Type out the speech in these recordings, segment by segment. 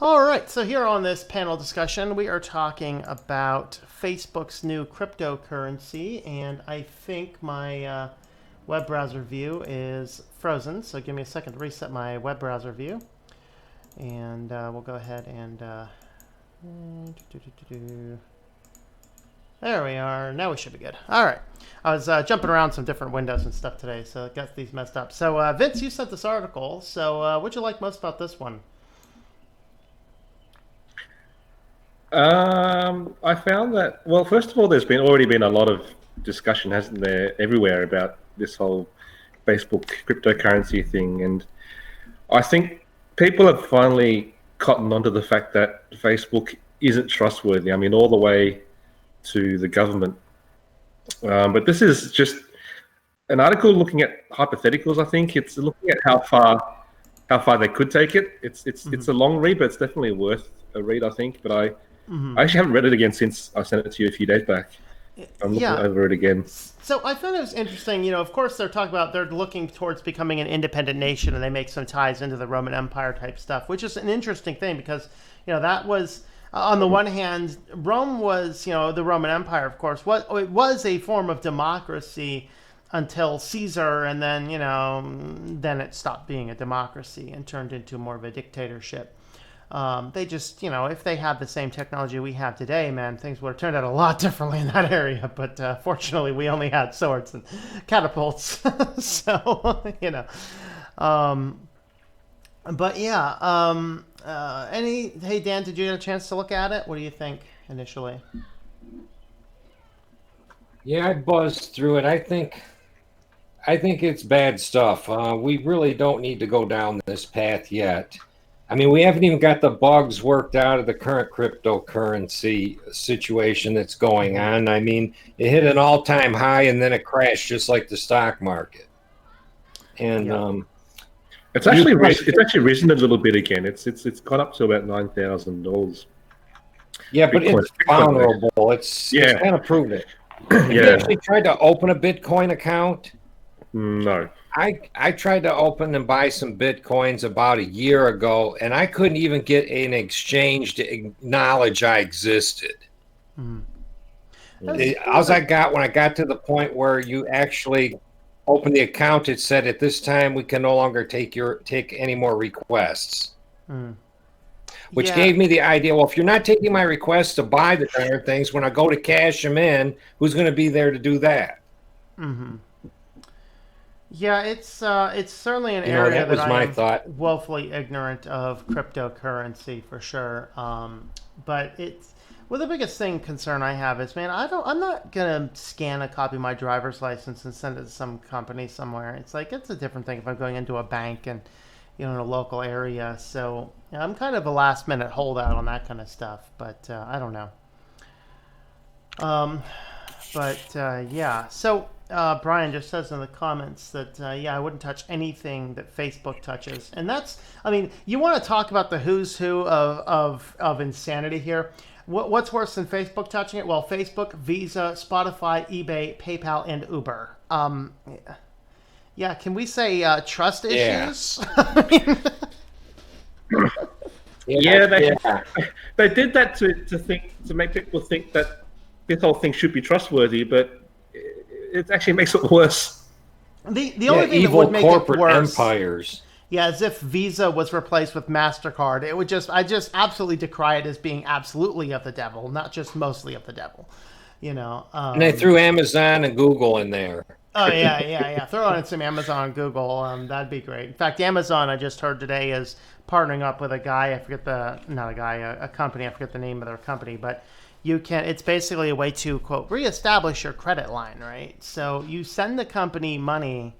All right, so here on this panel discussion, we are talking about Facebook's new cryptocurrency, and I think my web browser view is frozen, so give me a second to reset my web browser view, and we'll go ahead and there we are. Now we should be good. All right. I was jumping around some different windows and stuff today, so it got these messed up. So, Vince, you sent this article. So, what'd you like most about this one? I found that, well, first of all, there's already been a lot of discussion, hasn't there, everywhere about this whole Facebook cryptocurrency thing, and I think people have finally cottoned onto the fact that Facebook isn't trustworthy. I mean, all the way to the government. But this is just an article looking at hypotheticals. I think it's looking at how far they could take it. It's a long read, but it's definitely worth a read, I think. But I actually haven't read it again since I sent it to you a few days back. I'm looking over it again. So I found it was interesting. You know, of course, they're looking towards becoming an independent nation, and they make some ties into the Roman Empire type stuff, which is an interesting thing because, you know, that was on the one hand, Rome was, you know, the Roman Empire, of course, it was a form of democracy until Caesar, and then, you know, then it stopped being a democracy and turned into more of a dictatorship. They just, you know, if they had the same technology we have today, man, things would have turned out a lot differently in that area. But fortunately, we only had swords and catapults. So, you know. But yeah, hey, Dan, did you get a chance to look at it? What do you think initially? Yeah, I buzzed through it. I think it's bad stuff. We really don't need to go down this path yet. I mean, we haven't even got the bugs worked out of the current cryptocurrency situation that's going on. I mean, it hit an all-time high and then it crashed just like the stock market. And it's actually risen a little bit again. It's gone up to about $9,000. Yeah, but it's vulnerable. It's kind of proved it. You actually tried to open a Bitcoin account? No. I tried to open and buy some Bitcoins about a year ago, and I couldn't even get an exchange to acknowledge I existed. All I got when I got to the point where you actually opened the account, it said at this time we can no longer take any more requests. Which gave me the idea, well, if you're not taking my requests to buy the darn things, when I go to cash them in, who's going to be there to do that? Yeah, it's certainly an area that was my thought. Woefully ignorant of cryptocurrency for sure. But the biggest concern I have is, man, I'm not gonna scan a copy of my driver's license and send it to some company somewhere. It's like it's a different thing if I'm going into a bank and, you know, in a local area. So I'm kind of a last minute holdout on that kind of stuff. But I don't know. Yeah. So. Brian just says in the comments that, I wouldn't touch anything that Facebook touches. And that's, I mean, you want to talk about the who's who of insanity here. What's worse than Facebook touching it? Well, Facebook, Visa, Spotify, eBay, PayPal, and Uber. Yeah, can we say trust issues? They did that to make people think that this whole thing should be trustworthy, but it actually makes it worse. The only thing that would make corporate it worse, empires. Yeah, as if Visa was replaced with MasterCard. It would I just absolutely decry it as being absolutely of the devil, not just mostly of the devil. You know. And they threw Amazon and Google in there. Oh yeah. Throw in some Amazon and Google. That'd be great. In fact, Amazon, I just heard today, is partnering up with a guy. I forget a company. I forget the name of their company, but. It's basically a way to, quote, reestablish your credit line, right? So you send the company money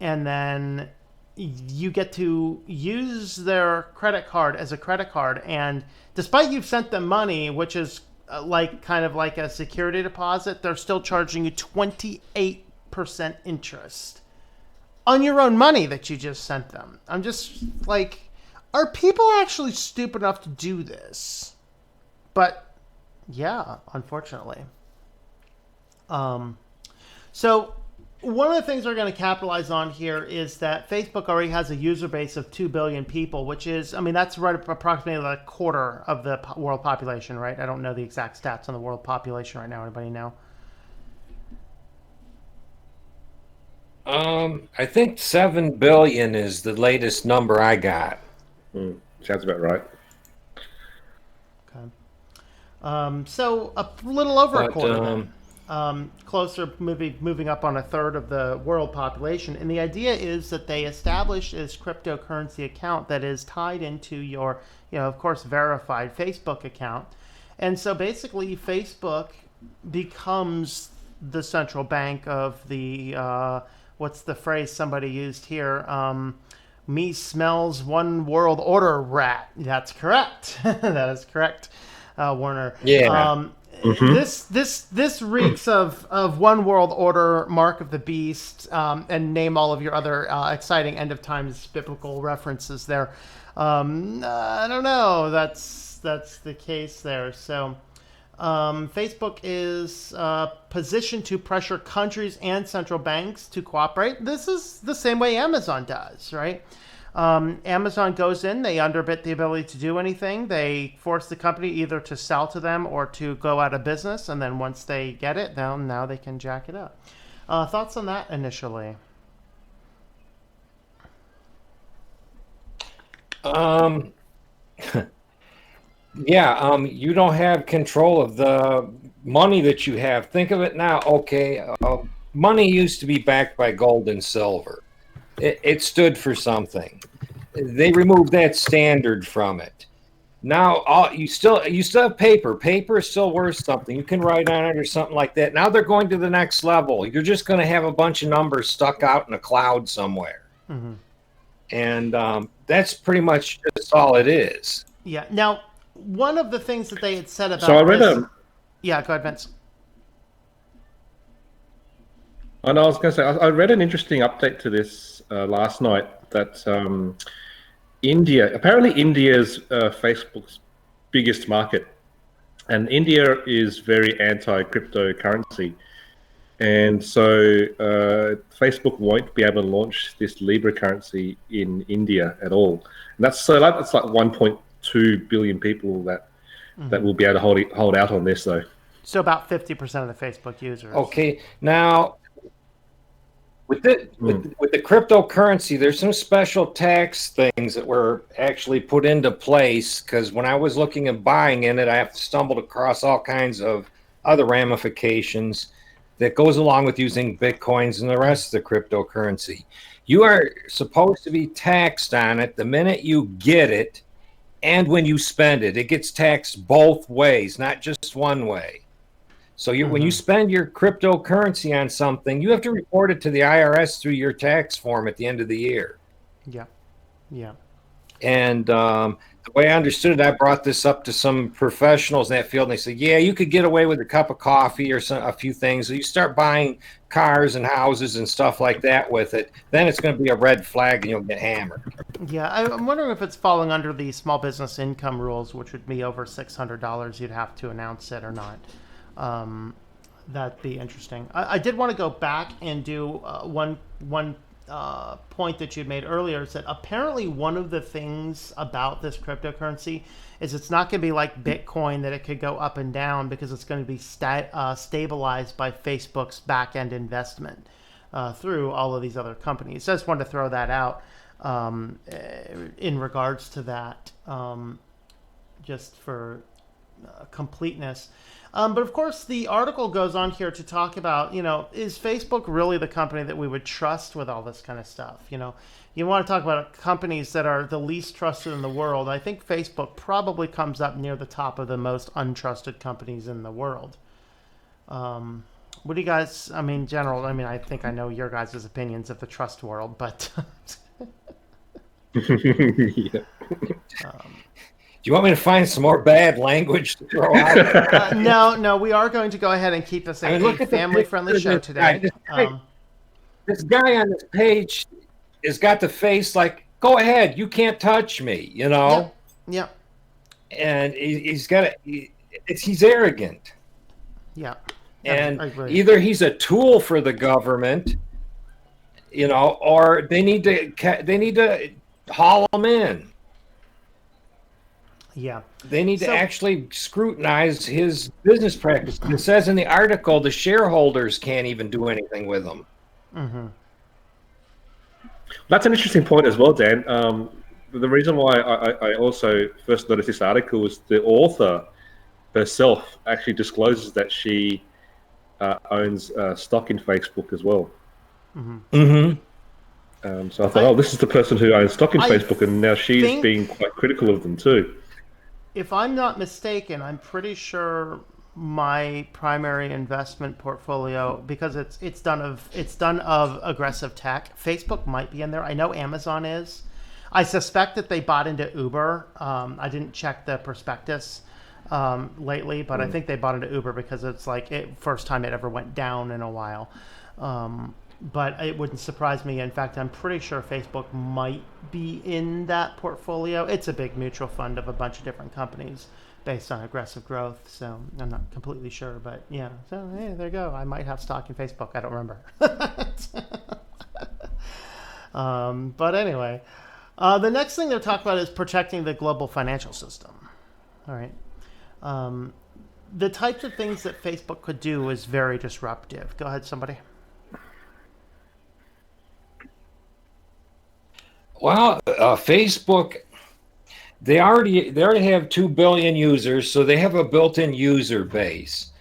and then you get to use their credit card as a credit card. And despite you've sent them money, which is kind of like a security deposit, they're still charging you 28% interest on your own money that you just sent them. I'm just like, are people actually stupid enough to do this? But yeah, unfortunately. So one of the things we're going to capitalize on here is that Facebook already has a user base of 2 billion people, which is, I mean, that's right approximately a quarter of the world population, right? I don't know the exact stats on the world population right now. Anybody know? I think 7 billion is the latest number I got. Sounds about right. Okay. So a little over a But, quarter then. Closer, moving up on a third of the world population. And the idea is that they establish this cryptocurrency account that is tied into your, of course, verified Facebook account. And so basically, Facebook becomes the central bank of the, what's the phrase somebody used here? Me smells one world order rat. That's correct. That is correct, Warner. Yeah. This reeks of one world order, mark of the beast, and name all of your other exciting end of times biblical references there. I don't know. That's the case there. So Facebook is positioned to pressure countries and central banks to cooperate. This is the same way Amazon does, right? Amazon goes in, they underbid the ability to do anything. They force the company either to sell to them or to go out of business. And then once they get it, now they can jack it up. Thoughts on that initially? Yeah, you don't have control of the money that you have. Think of it now. Okay, money used to be backed by gold and silver. It stood for something. They removed that standard from it. Now you still have paper. Paper is still worth something. You can write on it or something like that. Now they're going to the next level. You're just going to have a bunch of numbers stuck out in a cloud somewhere. Mm-hmm. And that's pretty much just all it is. Yeah. Now, one of the things that they had said about So I read Yeah, go ahead, Vince. I was going to say, I read an interesting update to this last night that apparently India's Facebook's biggest market, and India is very anti-cryptocurrency. And so Facebook won't be able to launch this Libra currency in India at all. And that's like 1.2 billion people that will be able to hold out on this, though. So about 50% of the Facebook users. Okay, now with the cryptocurrency, there's some special tax things that were actually put into place, because when I was looking at buying in it, I have stumbled across all kinds of other ramifications that goes along with using Bitcoins and the rest of the cryptocurrency. You are supposed to be taxed on it the minute you get it and when you spend it. It gets taxed both ways, not just one way. So when you spend your cryptocurrency on something, you have to report it to the IRS through your tax form at the end of the year. Yeah. Yeah. And the way I understood it, I brought this up to some professionals in that field, and they said, yeah, you could get away with a cup of coffee or a few things. So you start buying cars and houses and stuff like that with it, then it's going to be a red flag and you'll get hammered. Yeah, I'm wondering if it's falling under the small business income rules, which would be over $600. You'd have to announce it or not. That'd be interesting. I did want to go back and do one point that you'd made earlier. Is that apparently one of the things about this cryptocurrency is it's not going to be like Bitcoin, that it could go up and down, because it's going to be stabilized by Facebook's back-end investment through all of these other companies. So I just wanted to throw that out in regards to that, just for completeness. But of course, the article goes on here to talk about, is Facebook really the company that we would trust with all this kind of stuff? You want to talk about companies that are the least trusted in the world. I think Facebook probably comes up near the top of the most untrusted companies in the world. What do you guys, general, I think I know your guys' opinions of the trust world, but... Yeah. Do you want me to find some more bad language to throw out? No, we are going to go ahead and keep this a family-friendly show today. This guy on this page has got the face like, go ahead, you can't touch me, Yeah. And he's got he's arrogant. Yeah. And either he's a tool for the government, or they need to haul them in. Yeah. They need to So- actually scrutinize his business practices. It says in the article the shareholders can't even do anything with them. Mm-hmm. That's an interesting point as well, Dan. The reason why I also first noticed this article was the author herself actually discloses that she owns stock in Facebook as well. So I thought, this is the person who owns stock in Facebook, and now she's being quite critical of them too. If I'm not mistaken, I'm pretty sure my primary investment portfolio, because it's done of aggressive tech. Facebook might be in there. I know Amazon is. I suspect that they bought into Uber. I didn't check the prospectus lately, but I think they bought into Uber because it's like first time it ever went down in a while. But it wouldn't surprise me. In fact, I'm pretty sure Facebook might be in that portfolio. It's a big mutual fund of a bunch of different companies based on aggressive growth. So I'm not completely sure, but yeah. So hey, there you go. I might have stock in Facebook. I don't remember. But anyway, the next thing they'll talk about is protecting the global financial system. All right. The types of things that Facebook could do is very disruptive. Go ahead, somebody. Well, Facebook, they already have 2 billion users, so they have a built-in user base.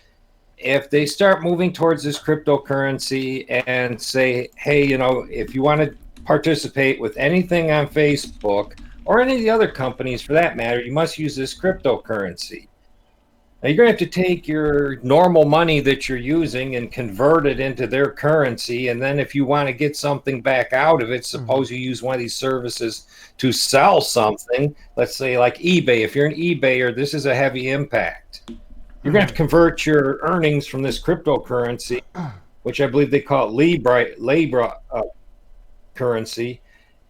If they start moving towards this cryptocurrency and say, hey, if you want to participate with anything on Facebook or any of the other companies for that matter, you must use this cryptocurrency. Now, you're going to have to take your normal money that you're using and convert it into their currency. And then if you want to get something back out of it, suppose you use one of these services to sell something, let's say like eBay. If you're an eBayer, this is a heavy impact. You're going to have to convert your earnings from this cryptocurrency, which I believe they call it Libra currency,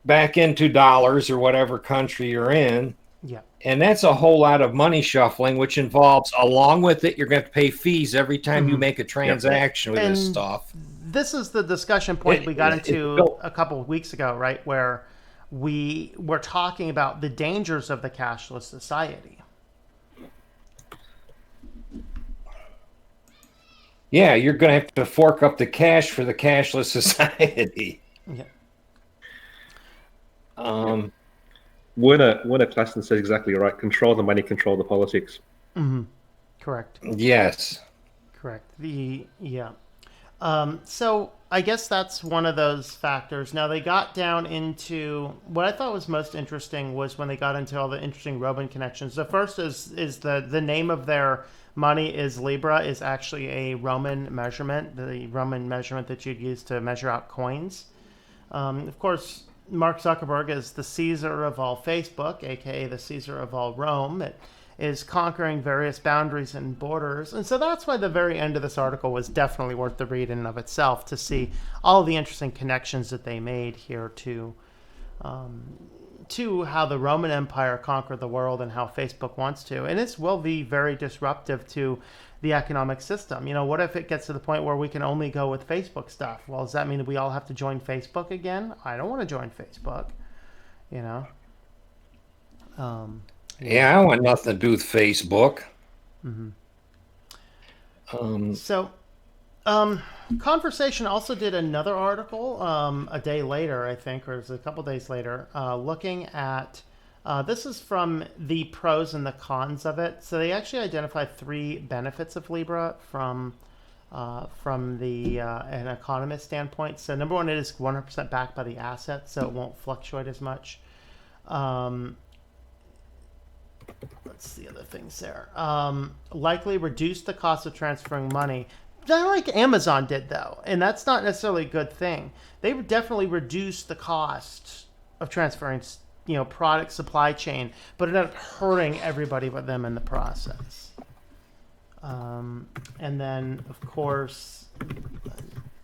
back into dollars or whatever country you're in. Yeah. And that's a whole lot of money shuffling, which involves, along with it, you're going to have to pay fees every time you make a transaction with this stuff. This is the discussion point we got into a couple of weeks ago, right? Where we were talking about the dangers of the cashless society. Yeah, you're going to have to fork up the cash for the cashless society. Yeah. Werner Klassen says exactly right. Control the money, control the politics. Mm-hmm. Correct. Yes. Correct. So I guess that's one of those factors. Now they got down into what I thought was most interesting was when they got into all the interesting Roman connections. The first is the name of their money is Libra, is actually a Roman measurement, the Roman measurement that you'd use to measure out coins. Of course, Mark Zuckerberg is the Caesar of all Facebook, aka the Caesar of all Rome. It is conquering various boundaries and borders. And so that's why the very end of this article was definitely worth the read in and of itself, to see all the interesting connections that they made here to how the Roman Empire conquered the world and how Facebook wants to. And this will be very disruptive to the economic system. What if it gets to the point where we can only go with Facebook stuff? Well, does that mean that we all have to join Facebook again? I don't want to join Facebook, Yeah, I don't want nothing to do with Facebook. Conversation also did another article a day later, I think, or it was a couple days later, looking at this is from the pros and the cons of it. So they actually identified 3 benefits of Libra from an economist standpoint. So number one, it is 100% backed by the asset, so it won't fluctuate as much. Let's see other things there. Likely reduce the cost of transferring money. Not like Amazon did, though, and that's not necessarily a good thing. They would definitely reduce the cost of transferring, product supply chain, but it ended up hurting everybody but them in the process. And then, of course,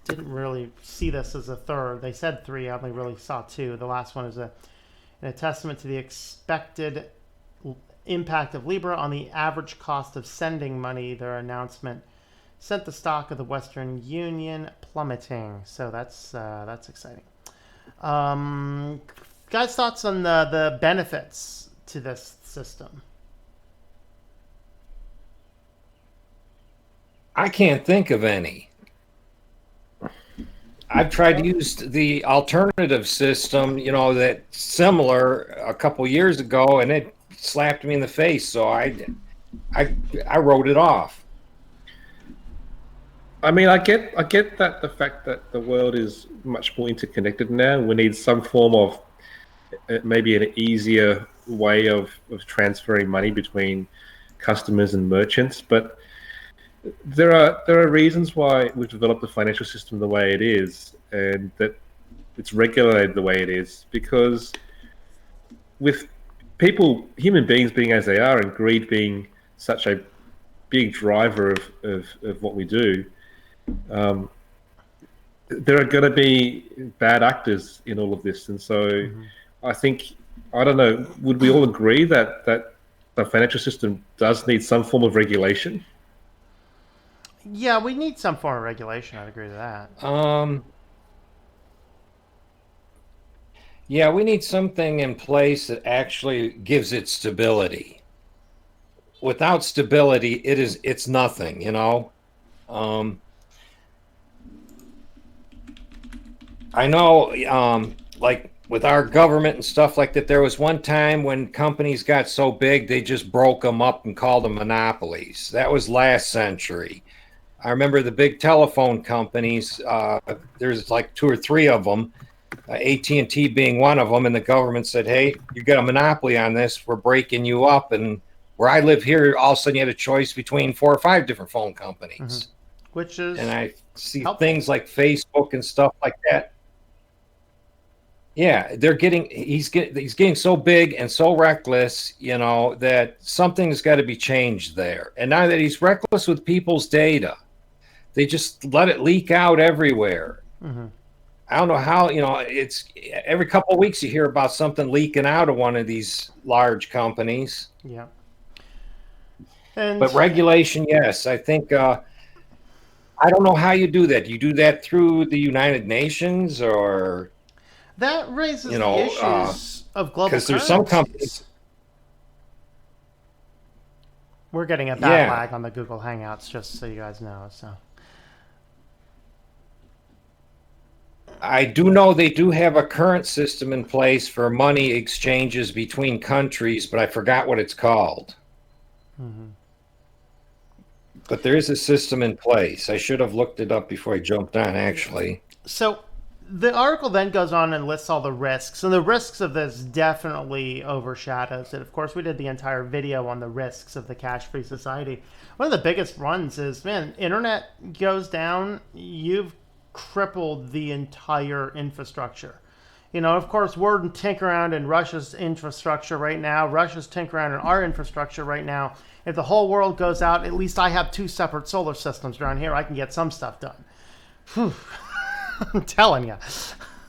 didn't really see this as a third. They said 3. I only really saw 2. The last one is a testament to the expected impact of Libra on the average cost of sending money. Their announcement sent the stock of the Western Union plummeting. So that's exciting. Guys, thoughts on the benefits to this system? I can't think of any. I've tried to use the alternative system, that's similar a couple years ago, and it slapped me in the face. So I wrote it off. I mean, I get that the fact that the world is much more interconnected now. We need some form of maybe an easier way of transferring money between customers and merchants, but there are reasons why we've developed the financial system the way it is, and that it's regulated the way it is, because with people, human beings being as they are, and greed being such a big driver of what we do, there are going to be bad actors in all of this. And so I think, I don't know, would we all agree that the financial system does need some form of regulation? Yeah, we need some form of regulation. I'd agree to that. Yeah, we need something in place that actually gives it stability. Without stability, it's nothing, I know, like with our government and stuff like that, there was one time when companies got so big, they just broke them up and called them monopolies. That was last century. I remember the big telephone companies, there's like 2 or 3 of them, AT&T being one of them, and the government said, hey, you got a monopoly on this, we're breaking you up. And where I live here, all of a sudden you had a choice between 4 or 5 different phone companies. Which is, and I see helpful. Things like Facebook and stuff like that. Yeah, he's getting so big and so reckless, that something's got to be changed there. And now that he's reckless with people's data, they just let it leak out everywhere. I don't know how, it's every couple of weeks you hear about something leaking out of one of these large companies. Yeah. But regulation, yes. I think, I don't know how you do that. You do that through the United Nations, or... That raises the issues of global currencies. Because there's some companies... We're getting a bad lag on the Google Hangouts, just so you guys know. So I do know they do have a current system in place for money exchanges between countries, but I forgot what it's called. But there is a system in place. I should have looked it up before I jumped on, actually. So the article then goes on and lists all the risks, and the risks of this definitely overshadows it. Of course, we did the entire video on the risks of the cash-free society. One of the biggest ones is, man, internet goes down, you've crippled the entire infrastructure. Of course, we're tinkering around in Russia's infrastructure right now. Russia's tinkering around in our infrastructure right now. If the whole world goes out, at least I have 2 separate solar systems around here. I can get some stuff done. Whew. I'm telling you.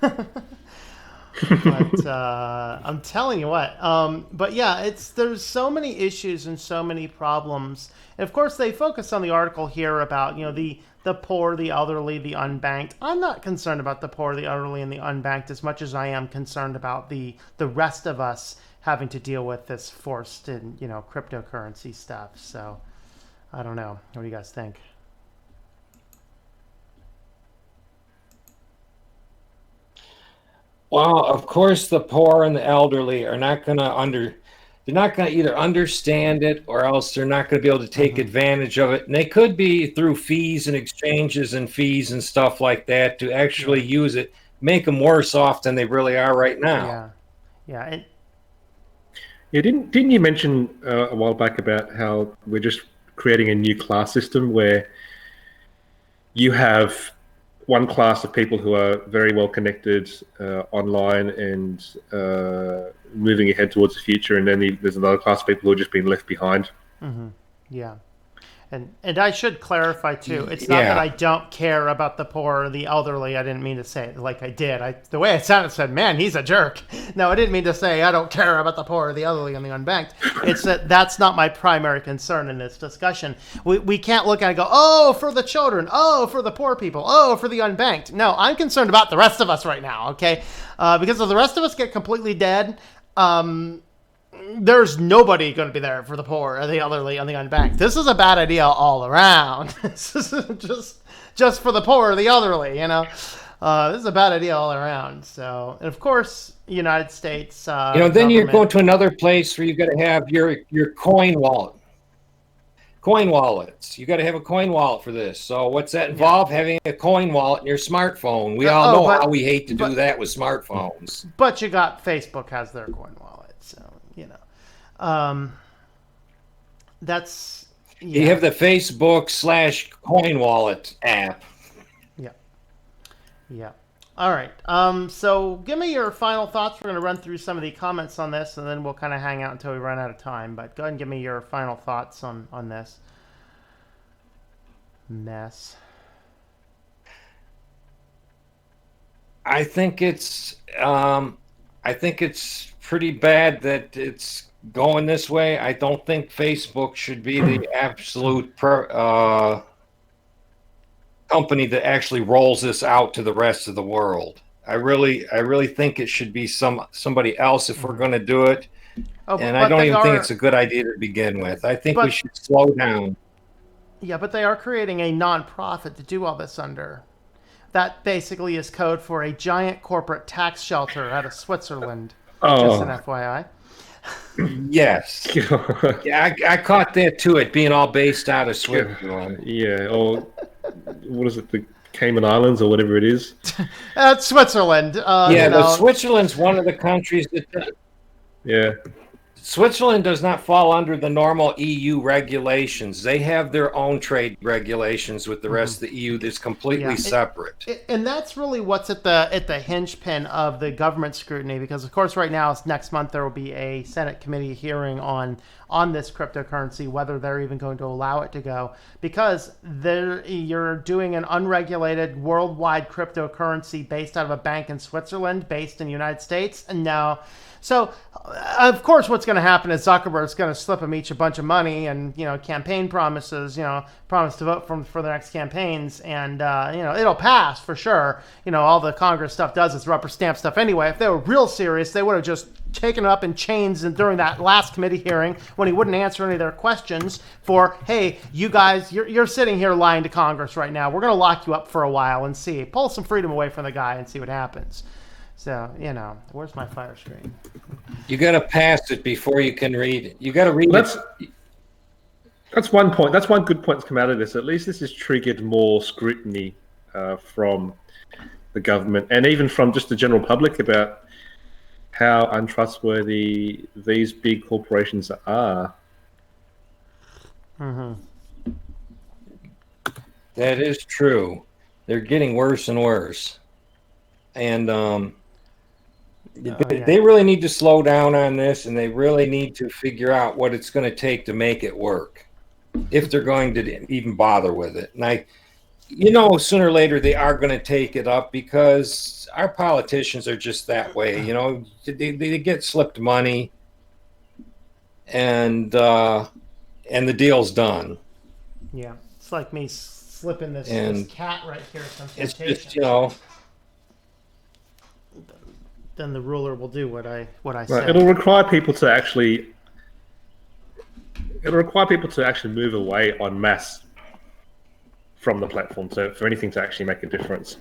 But I'm telling you what. But yeah, there's so many issues and so many problems. And of course, they focus on the article here about the poor, the elderly, the unbanked. I'm not concerned about the poor, the elderly, and the unbanked as much as I am concerned about the rest of us having to deal with this forced and cryptocurrency stuff. So I don't know. What do you guys think? Well, of course, the poor and the elderly are not going to they're not going to either understand it, or else they're not going to be able to take advantage of it. And they could be through fees and exchanges and fees and stuff like that to actually use it, make them worse off than they really are right now. Yeah. Didn't you mention a while back about how we're just creating a new class system where you have one class of people who are very well connected online and moving ahead towards the future, and then there's another class of people who are just being left behind. Yeah. And I should clarify too. It's not that I don't care about the poor or the elderly. I didn't mean to say it like I did. The way it sounded said, "Man, he's a jerk." No, I didn't mean to say I don't care about the poor or the elderly and the unbanked. It's that's not my primary concern in this discussion. We can't look at it and go, "Oh, for the children. Oh, for the poor people. Oh, for the unbanked." No, I'm concerned about the rest of us right now. Okay, because if the rest of us get completely dead, there's nobody going to be there for the poor or the elderly and the unbanked. This is a bad idea all around. This isn't just for the poor or the elderly, you know. This is a bad idea all around. So, and of course, United States. Then you're going to another place where you got to have your coin wallet. Coin wallets. You got to have a coin wallet for this. So what's that involve? Yeah. Having a coin wallet in your smartphone. We all know how we hate to do that with smartphones. But you got Facebook has their coin wallet, so you know. That's you have the Facebook/coin wallet app. Yeah. All right. So give me your final thoughts. We're going to run through some of the comments on this, and then we'll kind of hang out until we run out of time. But go ahead and give me your final thoughts on this mess. I think it's pretty bad that it's going this way. I don't think Facebook should be the absolute company that actually rolls this out to the rest of the world. I really think it should be somebody else if we're going to do it. And I don't even think it's a good idea to begin with. I think we should slow down. Yeah, but they are creating a nonprofit to do all this under. That basically is code for a giant corporate tax shelter out of Switzerland. Just an FYI. Yes. Yeah, I caught that too, it being all based out of Switzerland. Yeah, or what is it, the Cayman Islands or whatever it is? It's Switzerland. But Switzerland's one of the countries that... Yeah. Switzerland does not fall under the normal EU regulations. They have their own trade regulations with the rest of the EU that's completely separate. And that's really what's at the hinge pin of the government scrutiny, because of course right now, next month, there will be a Senate committee hearing on this cryptocurrency, whether they're even going to allow it to go, because you're doing an unregulated worldwide cryptocurrency based out of a bank in Switzerland, based in the United States, and now... So, of course, what's going to happen is Zuckerberg's going to slip them each a bunch of money and, campaign promises, promise to vote for the next campaigns. And, it'll pass for sure. All the Congress stuff does is rubber stamp stuff anyway. If they were real serious, they would have just taken it up in chains and during that last committee hearing when he wouldn't answer any of their questions for, hey, you guys, you're sitting here lying to Congress right now. We're going to lock you up for a while and see. Pull some freedom away from the guy and see what happens. So, where's my fire screen? You got to pass it before you can read it. You got to read it. That's one point. That's one good point that's come out of this. At least this has triggered more scrutiny from the government and even from just the general public about how untrustworthy these big corporations are. Mm-hmm. That is true. They're getting worse and worse. And they really need to slow down on this, and they really need to figure out what it's going to take to make it work, if they're going to even bother with it. And sooner or later they are going to take it up because our politicians are just that way. They get slipped money, and the deal's done. Yeah, it's like me slipping this cat right here. It's just then the ruler will do what I right. say. It'll require people to actually move away en masse from the platform for anything to actually make a difference.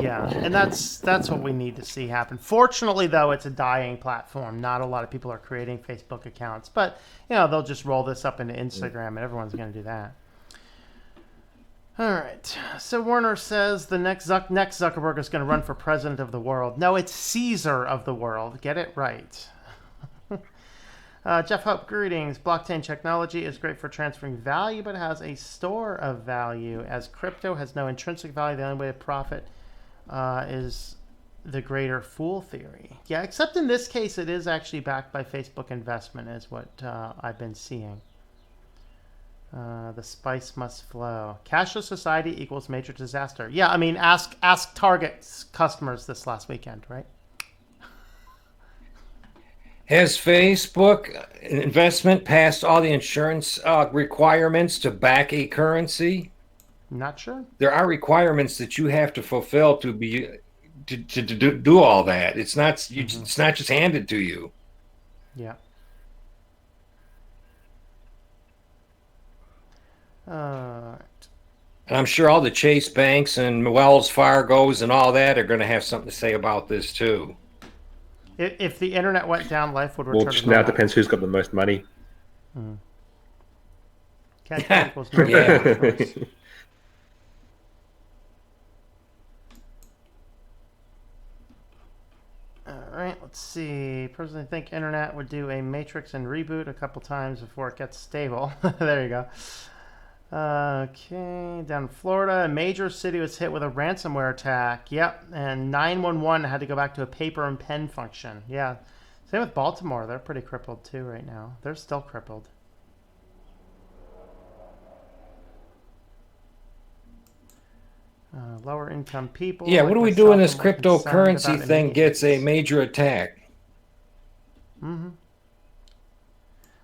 Yeah, and that's what we need to see happen. Fortunately, though, it's a dying platform. Not a lot of people are creating Facebook accounts, but they'll just roll this up into Instagram, and everyone's going to do that. All right. So Werner says the next Zuckerberg is going to run for president of the world. No, it's Caesar of the world. Get it right. Jeff Hope, greetings. Blockchain technology is great for transferring value, but it has a store of value. As crypto has no intrinsic value, the only way to profit is the greater fool theory. Yeah, except in this case, it is actually backed by Facebook investment, is what I've been seeing. The spice must flow. Cashless society equals major disaster. Yeah, I mean, ask Target's customers this last weekend, right? Has Facebook investment passed all the insurance requirements to back a currency? Not sure. There are requirements that you have to fulfill to be to do all that. It's not it's not just handed to you. Yeah. Right. And I'm sure all the Chase banks and Wells Fargo's and all that are going to have something to say about this too. If the internet went down, life would Well, return just to now it normal. depends who's got the most money. Cash equals no Yeah. choice. All right, let's see. Personally, think internet would do a matrix and reboot a couple times before it gets stable. There you go. Okay, down in Florida, a major city was hit with a ransomware attack. Yep, and 911 had to go back to a paper and pen function. Yeah, same with Baltimore. They're pretty crippled too right now. They're still crippled. Lower income people. Yeah, like what do we myself do when this are more concerned cryptocurrency about thing immediate gets a needs. major attack?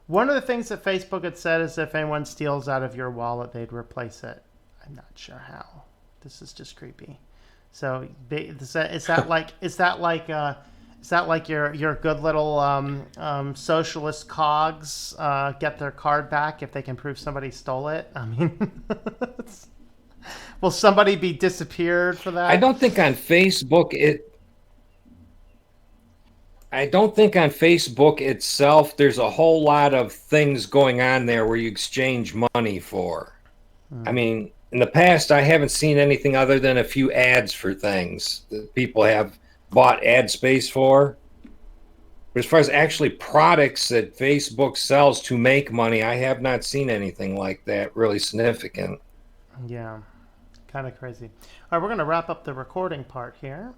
One of the things that Facebook had said is if anyone steals out of your wallet, they'd replace it. I'm not sure how. This is just creepy. So is that like your good little socialist cogs get their card back if they can prove somebody stole it? I mean, will somebody be disappeared for that? I don't think on Facebook itself there's a whole lot of things going on there where you exchange money for. I mean, in the past I haven't seen anything other than a few ads for things that people have bought ad space for. But as far as actually products that Facebook sells to make money, I have not seen anything like that really significant. Yeah, kind of crazy. All right, we're going to wrap up the recording part here.